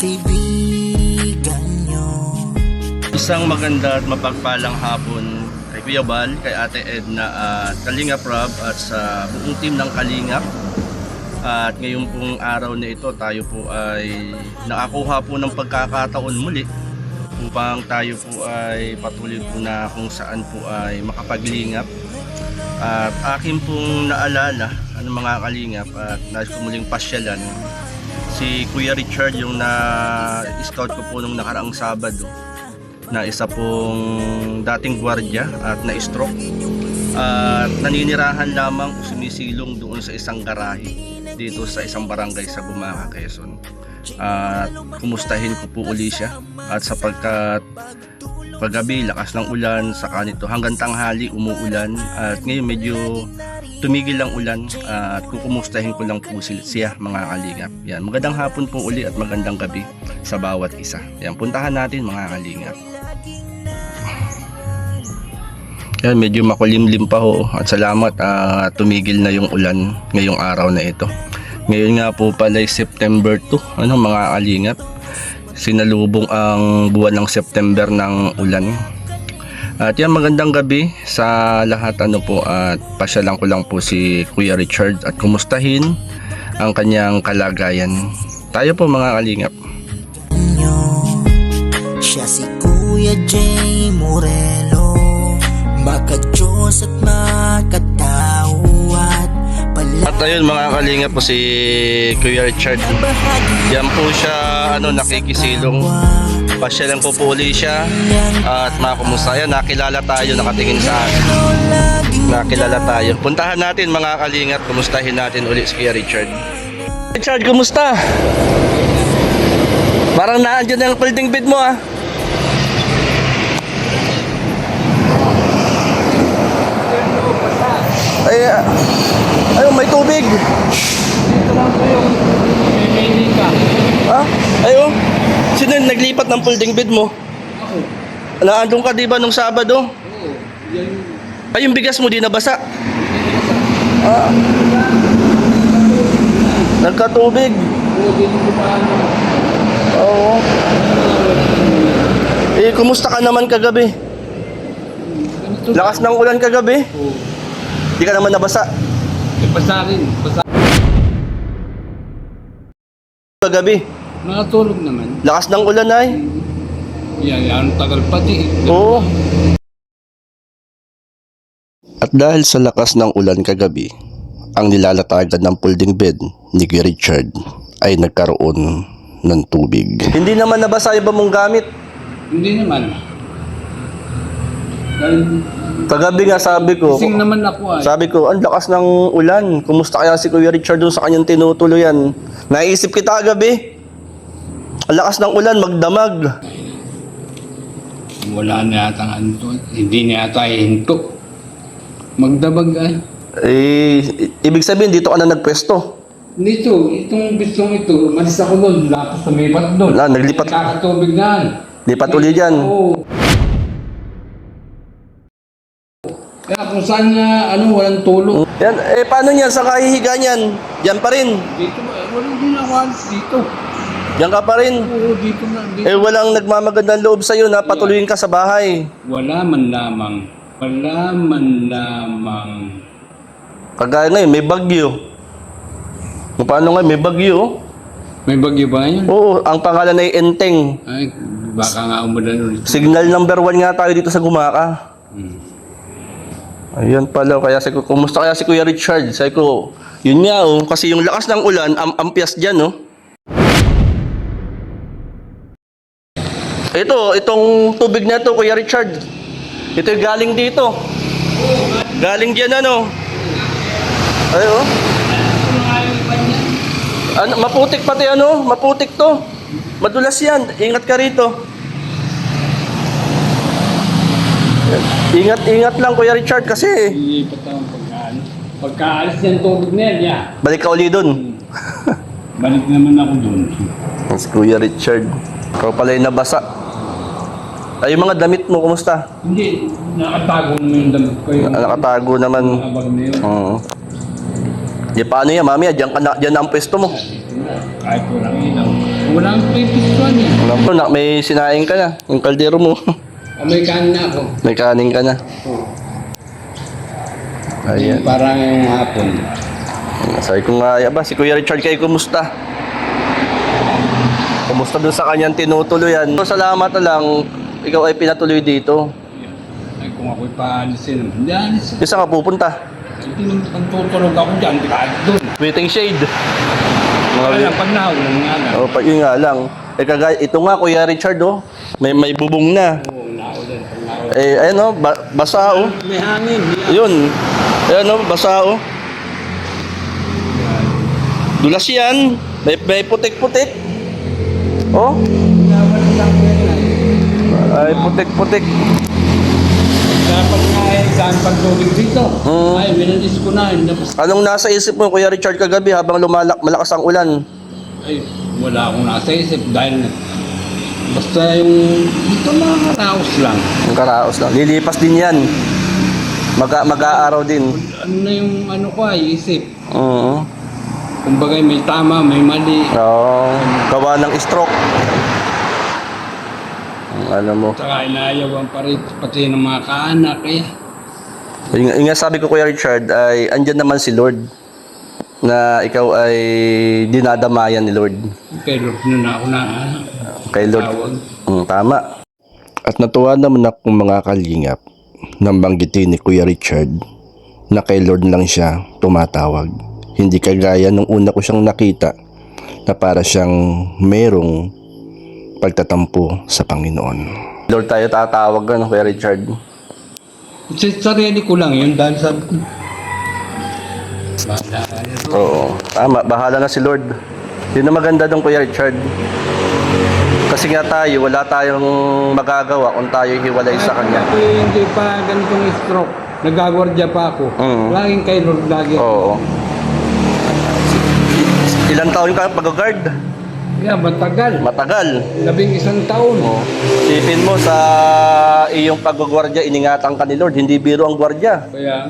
kaibigan nyo. Isang maganda at mapagpalang hapon kay Kuya Bal, kay Ate Edna at Kalingap Rob at sa buong team ng Kalingap. At ngayong pong araw na ito tayo po ay nakakuha po ng pagkakataon muli upang tayo po ay patuloy po na kung saan po ay makapaglingap. At akin pong naalala mga Kalingap at nais ko muling pasyalan si Kuya Richard, yung na-scout ko po nung nakaraang Sabado, na isa pong dating gwardiya at na-stroke at naninirahan lamang o sumisilong doon sa isang garahe dito sa isang barangay sa Bumaca, Quezon. At kumustahin ko po uli siya at sapagkat paggabi lakas ng ulan, saka nito hanggang tanghali umuulan at ngayon medyo tumigil lang ulan at kukumustahin ko lang po siya mga Kalingap. Yan, magandang hapon po uli at magandang gabi sa bawat isa. Yan, puntahan natin mga Kalingap. Yan, medyo makulimlim pa ho at salamat tumigil na yung ulan ngayong araw na ito. Ngayon nga po pala ay September 2, mga Kalingap. Sinalubong ang buwan ng September ng ulan. At yan, magandang gabi sa lahat po at pasyalan ko lang po si Kuya Richard at kumustahin ang kanyang kalagayan. Tayo po mga Kalingap. Siya si Kuya J. Morelo, makadiyos at makatawad. At ayun mga Kalingap po si Kuya Richard. Yan po siya nakikisilong. Pasyalan ko po uli siya at makakumusta. Yan, nakilala tayo, nakatingin sa akin. Nakilala tayo. Puntahan natin mga Kalingap, kumustahin natin uli si Kuya Richard. Richard, kumusta? Parang naandyan na yung folding bed mo Ay, may tubig. Dito lang po yung may ka. Ayo. Sino yung naglipat ng folding bed mo? Ako. Naandun ka diba nung Sabado? Oo. Yan. Ay, yung bigas mo di nabasa? Nagkatubig. Oo, dito ko paano. Oo. Kumusta ka naman kagabi? Lakas ng ulan kagabi? Oo. Di ka naman nabasa? Basa rin. Basa. Kagabi? Nakatulog naman. Lakas ng ulan ay? Yan, tagal pati. Oo. At dahil sa lakas ng ulan kagabi, ang nilalatagan ng folding bed ni Kuya Richard ay nagkaroon ng tubig. Hindi naman nabasa iba mong gamit? Hindi naman. Dahil Kagabi nga sabi ko, gising naman ako sabi ko, ang lakas ng ulan. Kumusta kaya si Kuya Richard doon sa kanyang tinutuluyan? Naisip kita kagabi. Ang lakas ng ulan, magdamag. wala na yata hanto. Hindi na yata hinto. Magdabag ay. Ibig sabihin, dito ka na nagpwesto. Dito, itong bistong ito, malis ako doon, lapos tumipat doon. Naglipat. Kakatubig na. Lipat uli dyan. Oo. Kaya kung saan nga, walang tulong. Yan, paano niyan sa kahihiga niyan? Yan pa rin. Dito, walang ginawa dito. Yan ka pa rin. Oo, dito na. Dito. Walang nagmamagandang loob sa'yo na patuloyin ka sa bahay. Wala man lamang. Wala man lamang. Kagaya ngayon, may bagyo. Paano nga, may bagyo? May bagyo ba ngayon? Oo, ang pangalan ay Enteng. Ay, baka nga umulan ulit. Signal number 1 nga tayo dito sa Bumaca. Ayun pala, kaya sabi ko, kumusta kaya si Kuya Richard? Sabi ko, yun nga kasi yung lakas ng ulan, ampias dyan Itong tubig na to, Kuya Richard. Ito yung galing dito. Galing dyan Ay maputik pati maputik to. Madulas yan, ingat ka rito. Ingat lang Kuya Richard kasi Ilipat ang pagkaalis ng tubig na yan, balik ka uli dun. Balik naman ako dun. Si Kuya Richard, ikaw pala yung nabasa. Ay, yung mga damit mo, kumusta? Hindi, nakatago naman yung damit ko. Nakatago naman. Nakabag na yun. Oo. Di paano yan, mami? Diyan ka na, diyan na ang pwesto mo. Dito na. Kahit walang ilaw. Walang pipistuan eh. Alam ko, may sinaing ka na. Yung kaldero mo. Amerikano na ako. May kanin ka na. Oo. Ayan. Parang yung hapon. Sabi ko nga, ba, si Kuya Richard kayo kumusta? Kumusta dun sa kanyang tinutuloyan? So, salamat na lang, ikaw ay pinatuloy dito. Ay, kung ako'y paalisin, hindi alis. Isa ka pupunta? Hindi naman pagtutulog ako dyan, kahit doon. Waiting shade. Kaya pag nahulan nga lang. Oh, yun nga lang. Ito nga, Kuya Richard, oh. May bubong na. Oo, nahulan. Pag nahulan. Ayun, oh, basa, oh. May hangin. Yun. Ayun, oh, basa, oh. Dulas yan. May putik-putik. Oh. Nahulan lang ko yan eh. Ay, putik-putik. Dapat nga eh, saan pagtubig dito? Ay, minalis ko na. Tapos, Anong nasa isip mo, Kuya Richard, kagabi habang malakas ang ulan? ay, wala akong nasa isip dahil basta yung dito mga karaos lang. Yung karaos lang. Lilipas din yan. Mag-aaraw din. Ano na yung ano ko ay isip. Oo. Kumbaga may tama, may mali. Oo. Gawa ng stroke. Ang ano mo. Saka inaayawan pa rin pati ng mga kaanak. Kaya Yung nga sabi ko, Kuya Richard, ay andyan naman si Lord na ikaw ay dinadamayan ni Lord. kay Lord na ako na Kay Lord. tawag. Tama. At natuwa naman akong mga kalingap nang banggitin ni Kuya Richard na kay Lord lang siya tumatawag. Hindi kagaya nung una ko siyang nakita na para siyang merong pagtatampo sa Panginoon. Lord tayo tatawag, ano, Kuya Richard? Sa sarili ko lang yun dahil sabi ko, bahala ka na to. Oo. Tama, bahala na si Lord. Yun ang maganda dong, Kuya Richard. Kasi nga tayo, wala tayong magagawa kung tayo hiwalay sa Kanya. Ako hindi pa ganitong stroke. Nagagwardya pa ako. Laging kay Lord lagi. Oo. Ilang taon ka pag-guard? Kaya matagal. Matagal. 11 taon. Oo. Isipin mo sa iyong pag-guardia, iningatan ka ni Lord. Hindi biro ang gwardiya. Kaya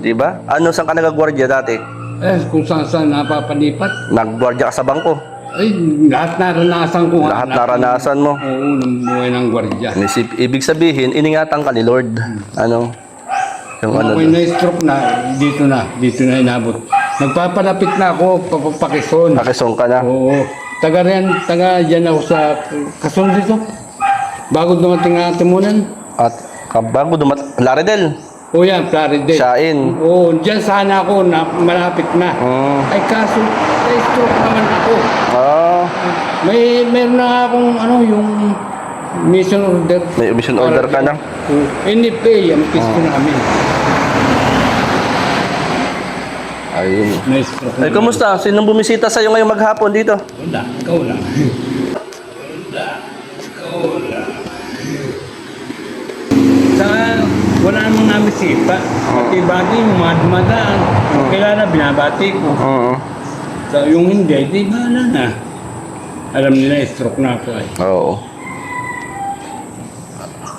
Di ba? Ano saan ka nag-guardia dati? kung saan saan napapalipat. Nag-guardia ka sa bangko. Ay, lahat naranasan ko. Lahat naranasan mo. Oo, ng buhay ng gwardya. Ibig sabihin, iningatan ka ni Lord. Ano? Yung Kung ano ako'y doon. na-stroke dito na inabot. Nagpapalapit na ako, papapakison. Nakisong ka na. Oo. Taga dyan ako sa Kason dito. Bago dumating ang atimunan. At bago Laredel. O yan, Plaridel. Siyain. Oo, dyan sana ako na malapit na. Ay kaso, na-stroke naman ako. Ah, Meron na akong yung mission order. may mission order ka na. Oo. NFA, ang pisto namin. Ayun. Na-stroke Ay, kumusta? Sinong bumisita sa'yo ngayong maghapon dito? Wala, ikaw lang. Saka wala namang namin sipa. Pati bati yung mga dumadaan. Kailangan binabati ko. Oo. So, yung hindi, di bahala na. Alam nila, stroke na ako ay. Oo.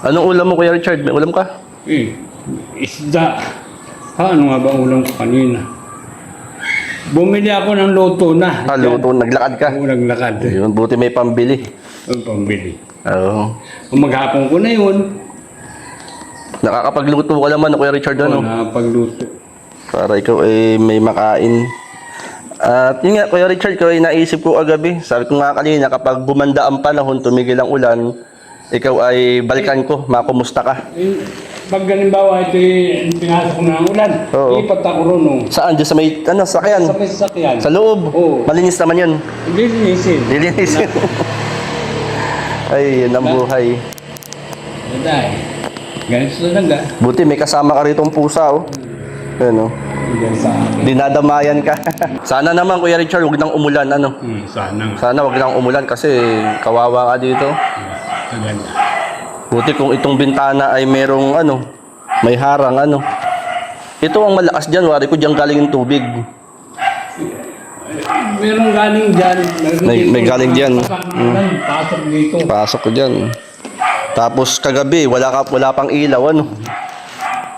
Anong ulam mo, Kuya Richard? May ulam ka? Isda. Ano nga ba ulam ko kanina? Bumili ako ng luto na. Luto, naglakad ka. Ako naglakad. Yun, buti may pambili. Ang pambili. Oo. Kung maghapon ko na yun, Nakakapagluto ka naman, Kuya Richard, ano? nakapagluto. Para ikaw ay may makain. At yun nga, Kuya Richard, ikaw ay naisip ko agabi. Sabi ko nga kanina, kapag gumanda ang panahon, tumigil ang ulan, ikaw ay balikan ko, makumusta ka. Pag galimbawa ito pinasok ko ng ulan, Oo. ipat ako ron. Saan? Diyan sa may, sakyan? Sa may sasakyan. Sa loob? Oo. Malinis naman yun. Lilinisin. Lilinisin. Ay, yun ang buhay. Daday. Ganito talaga. Buti may kasama ka rito pusa, oh. Ano? Diyan sa akin. Dinadamayan ka. Sana naman, Kuya Richard, huwag nang umulan, ano? Sana nga. Sana huwag nang umulan kasi kawawa ka dito. Talaga. Buti kung itong bintana ay merong, may harang, Ito ang malakas dyan, wari ko dyan galing yung tubig. Meron galing dyan. May galing dyan. Pasok dito. Pasok ko dyan. Tapos kagabi, wala pang ilaw,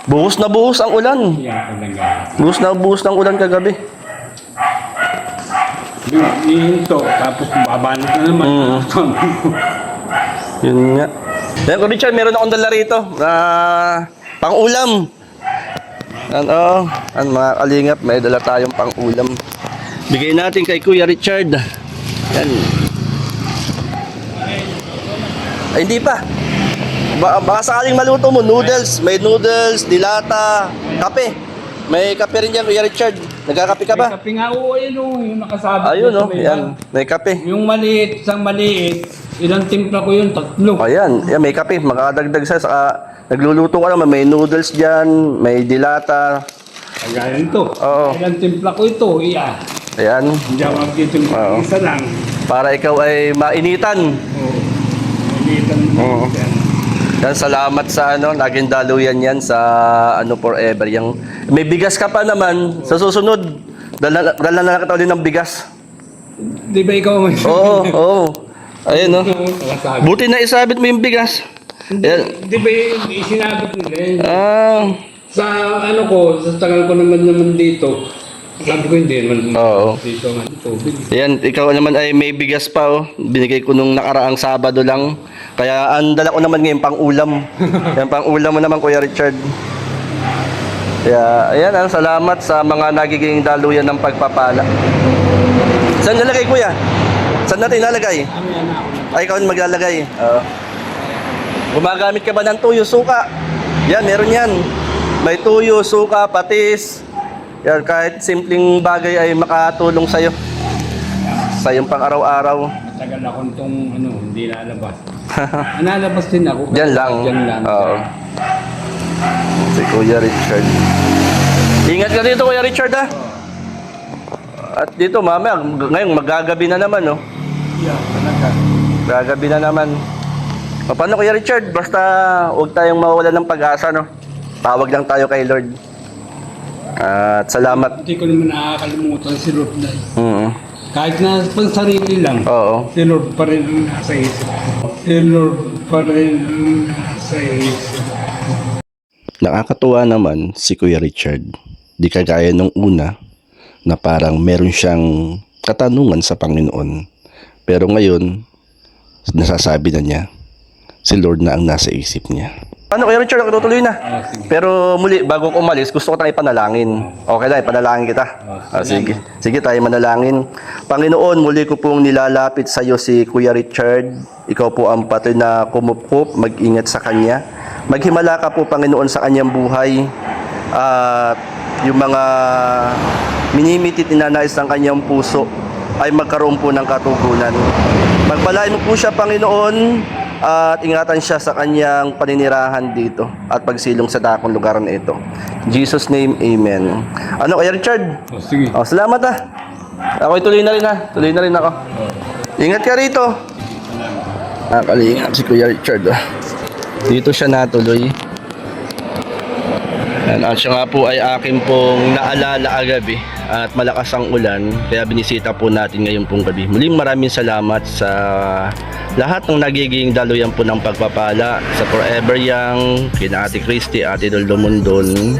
Buhos na buhos ang ulan. Yan talaga. Buhos na buhos ng ulan kagabi. Ihinto, tapos babanat na naman. Yun nga. Ayan, Kuya Richard, meron akong dala rito na pang-ulam. Ano, mga kalingap, may dala tayong pang-ulam. Bigay natin kay Kuya Richard. Yan. Ay, hindi pa. Baka sakaling maluto mo, noodles, may noodles, dilata, kape. May kape rin dyan, Kuya Richard. Nagkakape ka ba? May kape nga, oo, ayun o, yung nakasabi. Ayun, doon sa oh, may yan. bag. May kape. Yung maliit, isang maliit, ilang timpla ko yun, 3. Ayan, yan, may kape. Makakadagdag sa saka nagluluto ka naman. May noodles dyan, may dilata. Ayan ito. Oo. Ilang timpla ko ito, iya. Ayan, Hindi ako magtitimpla, Oo. isa lang. para ikaw ay mainitan. Oo. Maliitan mo Oo. yan. Yan, salamat sa naging daluyan yan sa forever. Yung, may bigas ka pa naman. Sa susunod, dala na lang kita ulit ng bigas. Di ba ikaw may Oo, oo. Ayun, no. nakasabi? Buti na isabit mo yung bigas. Yan. Di ba yung isinabit nila yun? Ah, Sa ano ko, sa tagal ko naman dito, sabi ko hindi naman Oo. dito nga tubig. yan, ikaw naman ay may bigas pa, oh. Binigay ko nung nakaraang Sabado lang. Kaya ang dala ko naman ngayon pang-ulam. Yan, pang-ulam mo naman, Kuya Richard. Kaya, ayan, salamat sa mga nagiging daluyan ng pagpapala. Saan nalagay, Kuya? Saan natin nalagay? Ano yan ako na? Ay, ikaw ang maglalagay. Oo. Gumagamit ka ba ng tuyo, suka? Yan, meron yan. May tuyo, suka, patis. Yan, kahit simpleng bagay ay makatulong sa'yo. Sa iyong pang-araw-araw. Matagal akong itong hindi lalabas. Nalabas din ako. Diyan lang. Diyan lang. Oo. Si Kuya Richard. Ingat ka dito, Kuya Richard, ha? At dito, mamaya, ngayon, magagabi na naman, no? Yeah, talaga. Gagabi na naman. O, paano, Kuya Richard? Basta huwag tayong mawala ng pag-asa, no? Tawag lang tayo kay Lord. At salamat. Hindi ko naman nakakalimutan si Lord na. Kahit na pang sarili lang. Oo. Si Lord pa rin ang nasa isip. Si Lord pa rin ang nasa isip. Nakakatuwa naman si Kuya Richard. Di kagaya nung una na parang meron siyang katanungan sa Panginoon. Pero ngayon, nasasabi na niya, si Lord na ang nasa isip niya. Ano, Kuya Richard, ako tutuloy na. Sige. Pero muli, bago ko umalis, gusto ko tayong ipanalangin. Okay lang, ipanalangin kita. Sige. Sige, tayo manalangin. Panginoon, muli ko pong nilalapit sa iyo si Kuya Richard. Ikaw po ang patuloy na kumukup, mag-ingat sa kanya. Maghimala ka po, Panginoon, sa kanyang buhay. At yung mga minimitit ninanais ng kanyang puso ay magkaroon po ng katugunan. Magpalain mo po siya, Panginoon, at ingatan siya sa kanyang paninirahan dito at pagsilong sa dakong lugar na ito. In Jesus' name, Amen. Ano, Kuya Richard? O, sige. Oh, salamat, ha. Ako'y tuloy na rin, ha. Tuloy na rin ako. Ingat ka rito. Nakalingat si Kuya Richard, ha. Dito siya natuloy. At siya nga po ay akin pong naalala agabi at malakas ang ulan, kaya binisita po natin ngayon pong gabi. Muling maraming salamat sa lahat ng nagiging daluyan po ng pagpapala sa Forever Young, kina Ate Christy, Ate Doldo Mondon,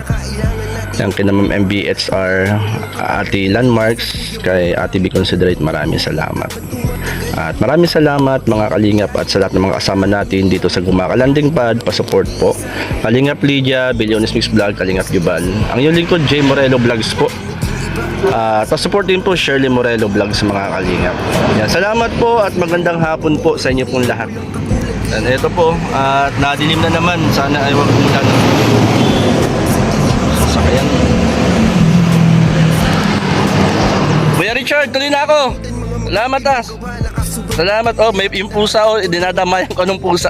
yung kina Ma'am MBHR, Ate Landmarks, kay Ate Be Considerate. Maraming salamat. At maraming salamat mga kalingap at sa lahat ng mga kasama natin dito sa Gumaka Landing Pad. Pasupport po Kalingap Lydia, Billiones Mix Vlog, Kalingap Jubal. Ang iyong lingkod, J. Morelo Vlogs po. Pasupport din po Shirley Morelo Vlogs mga kalingap. Yan, salamat po at magandang hapon po sa inyo pong lahat. And ito po, at nadilim na naman. Sana ay wag umulan. Sasakyan. Kuya Richard, tuloy na ako. Salamat, ha. Salamat. Oh, may yung pusa, oh, dinadamayan ko ng pusa.